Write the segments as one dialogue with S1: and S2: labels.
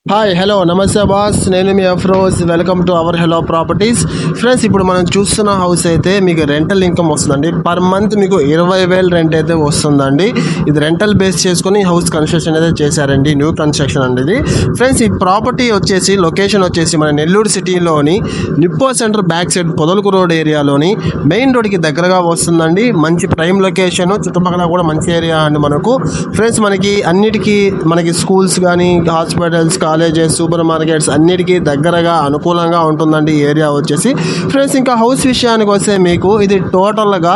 S1: Hi hello నమస్తే boss, నేను మీ Afroz. Welcome to our hello properties. Friends, ఇప్పుడు మనం చూస్తున్న హౌస్ అయితే మీకు రెంటల్ ఇన్కమ్ వస్తుందండి. పర్ మంత్ మీకు 20,000 రెంట్ అయితే వస్తుందండి. ఇది రెంటల్ బేస్ చేసుకుని హౌస్ కన్స్ట్రక్షన్ అయితే చేశారండి. న్యూ కన్స్ట్రక్షన్ అండి ఇది. ఫ్రెండ్స్, ఈ ప్రాపర్టీ వచ్చేసి లొకేషన్ వచ్చేసి మన నెల్లూరు సిటీలోని నిప్పో సెంటర్ బ్యాక్ సైడ్ పొదలకు రోడ్ ఏరియాలోని మెయిన్ రోడ్కి దగ్గరగా వస్తుందండి. మంచి ప్రైమ్ లొకేషన్, చుట్టుపక్కల కూడా మంచి ఏరియా అండి మనకు. ఫ్రెండ్స్, మనకి స్కూల్స్ కానీ, హాస్పిటల్స్, కాలేజెస్, సూపర్ మార్కెట్స్ అన్నిటికీ దగ్గరగా అనుకూలంగా ఉంటుందండి ఈ ఏరియా వచ్చేసి. ఫ్రెండ్స్, ఇంకా హౌస్ విషయానికి వస్తే మీకు ఇది టోటల్గా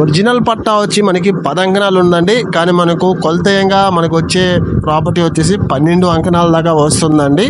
S1: ఒరిజినల్ పట్టా వచ్చి మనకి 10 అంకణాలు ఉందండి. కానీ మనకు కొలతయంగా మనకు వచ్చే ప్రాపర్టీ వచ్చేసి 12 అంకణాల దాకా వస్తుందండి.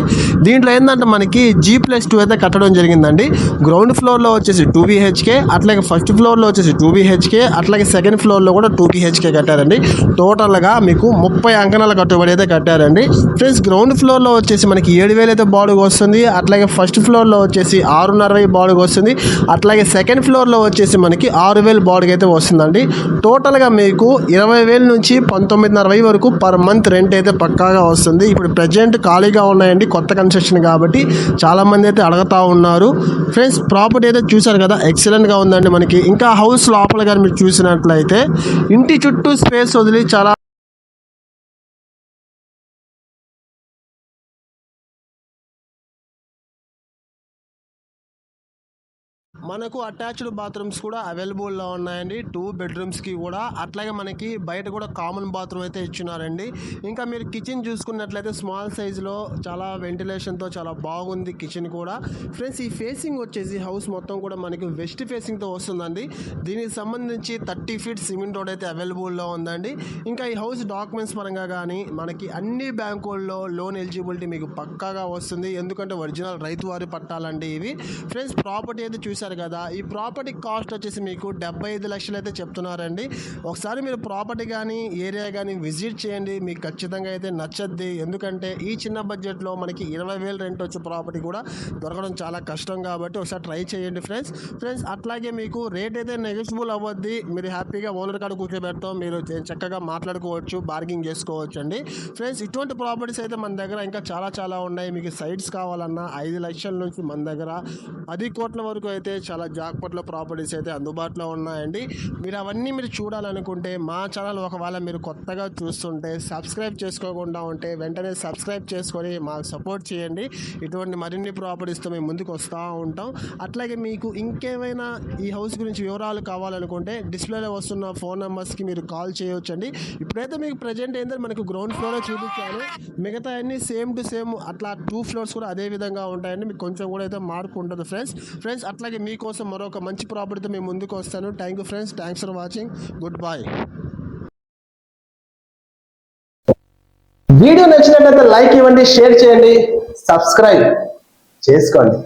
S1: దీంట్లో ఏంటంటే మనకి G+2 అయితే కట్టడం జరిగిందండి. గ్రౌండ్ ఫ్లోర్లో వచ్చేసి 2 BHK, అట్లాగే ఫస్ట్ ఫ్లోర్లో వచ్చేసి 2 BHK, అట్లాగే సెకండ్ ఫ్లోర్లో కూడా 2 BHK కట్టారండి. టోటల్గా మీకు 30 అంకణాల కట్టుబడి అయితే కట్టారండి. ఫ్రెండ్స్, గ్రౌండ్ ఫ్లోర్లో వచ్చేసి మనకి 7,000 అయితే బాడుగు వస్తుంది. అట్లాగే ఫస్ట్ ఫ్లోర్లో వచ్చేసి 6,500 బాడుగు వస్తుంది. అట్లాగే సెకండ్ ఫ్లోర్లో వచ్చేసి మనకి 6,000 బాడుగు అయితే వస్తుందండి. టోటల్గా మీకు 20,000 నుంచి 19,500 వరకు పర్ మంత్ రెంట్ అయితే పక్కాగా వస్తుంది. ఇప్పుడు ప్రజెంట్ ఖాళీగా ఉన్నాయండి, కొత్త కన్స్ట్రక్షన్ కాబట్టి చాలామంది అయితే అడుగుతూ ఉన్నారు. ఫ్రెండ్స్, ప్రాపర్టీ అయితే చూసారు కదా, ఎక్సలెంట్గా ఉందండి మనకి. ఇంకా హౌస్ లోపల కానీ మీరు చూసినట్లయితే ఇంటి చుట్టూ స్పేస్ వదిలి చాలా మనకు అటాచ్డ్ బాత్రూమ్స్ కూడా అవైలబుల్లో ఉన్నాయండి. 2 బెడ్రూమ్స్కి కూడా. అట్లాగే మనకి బయట కూడా కామన్ బాత్రూమ్ అయితే ఇచ్చినారండి. ఇంకా మీరు కిచెన్ చూసుకున్నట్లయితే స్మాల్ సైజులో చాలా వెంటిలేషన్తో చాలా బాగుంది కిచెన్ కూడా. ఫ్రెండ్స్, ఈ ఫేసింగ్ వచ్చేసి హౌస్ మొత్తం కూడా మనకి వెస్ట్ ఫేసింగ్తో వస్తుందండి. దీనికి సంబంధించి 30 ఫీట్ సిమెంట్ రోడ్ అయితే అవైలబుల్లో ఉందండి. ఇంకా ఈ హౌస్ డాక్యుమెంట్స్ పరంగా కానీ మనకి అన్ని బ్యాంకుల్లో లోన్ ఎలిజిబిలిటీ మీకు పక్కాగా వస్తుంది. ఎందుకంటే ఒరిజినల్ రైతు వారి పట్టాలండి ఇవి. ఫ్రెండ్స్, ప్రాపర్టీ అయితే చూశారు కదా, ఈ ప్రాపర్టీ కాస్ట్ వచ్చేసి మీకు 75 లక్షలు అయితే చెప్తున్నారండి. ఒకసారి మీరు ప్రాపర్టీ కానీ ఏరియా కానీ విజిట్ చేయండి, మీకు ఖచ్చితంగా అయితే నచ్చద్ది. ఎందుకంటే ఈ చిన్న బడ్జెట్లో మనకి 20,000 రెంట్ వచ్చే ప్రాపర్టీ కూడా దొరకడం చాలా కష్టం కాబట్టి ఒకసారి ట్రై చేయండి ఫ్రెండ్స్. అట్లాగే మీకు రేట్ అయితే నెగోషియబుల్ అవ్వద్ది. మీరు హ్యాపీగా ఓనర్ కాడ కూర్చోబెడతాం, మీరు చక్కగా మాట్లాడుకోవచ్చు, బార్గింగ్ చేసుకోవచ్చు అండి. ఫ్రెండ్స్, ఇటువంటి ప్రాపర్టీస్ అయితే మన దగ్గర ఇంకా చాలా ఉన్నాయి. మీకు సైట్స్ కావాలన్నా 5 లక్షల నుంచి మన దగ్గర 10 కోట్ల వరకు అయితే చాలా జాక్పట్లో ప్రాపర్టీస్ అయితే అందుబాటులో ఉన్నాయండి. మీరు అవన్నీ చూడాలనుకుంటే మా ఛానల్ ఒకవేళ మీరు కొత్తగా చూస్తుంటే సబ్స్క్రైబ్ చేసుకోకుండా ఉంటే వెంటనే సబ్స్క్రైబ్ చేసుకొని మాకు సపోర్ట్ చేయండి. ఇటువంటి మరిన్ని ప్రాపర్టీస్తో మేము ముందుకు వస్తూ ఉంటాం. అట్లాగే మీకు ఇంకేమైనా ఈ హౌస్ గురించి వివరాలు కావాలనుకుంటే డిస్ప్లేలో వస్తున్న ఫోన్ నెంబర్స్కి మీరు కాల్ చేయవచ్చు అండి. ఇప్పుడైతే మీకు ప్రజెంట్ ఏంటంటే మనకు గ్రౌండ్ ఫ్లోర్ చూపించాను, మిగతా అన్ని సేమ్ టు సేమ్ అట్లా 2 ఫ్లోర్స్ కూడా అదే విధంగా ఉంటాయండి. మీకు కొంచెం కూడా అయితే మార్పు ఉంటుంది ఫ్రెండ్స్. అట్లాగే మీకోసం మరొక మంచి ప్రాపర్టీతో మేము ముందుకు వస్తాను. Thank you friends, thanks for watching, good bye. Video నచ్చినట్లయితే లైక్ ఇవ్వండి, షేర్ చేయండి, సబ్స్క్రైబ్ చేసుకోండి.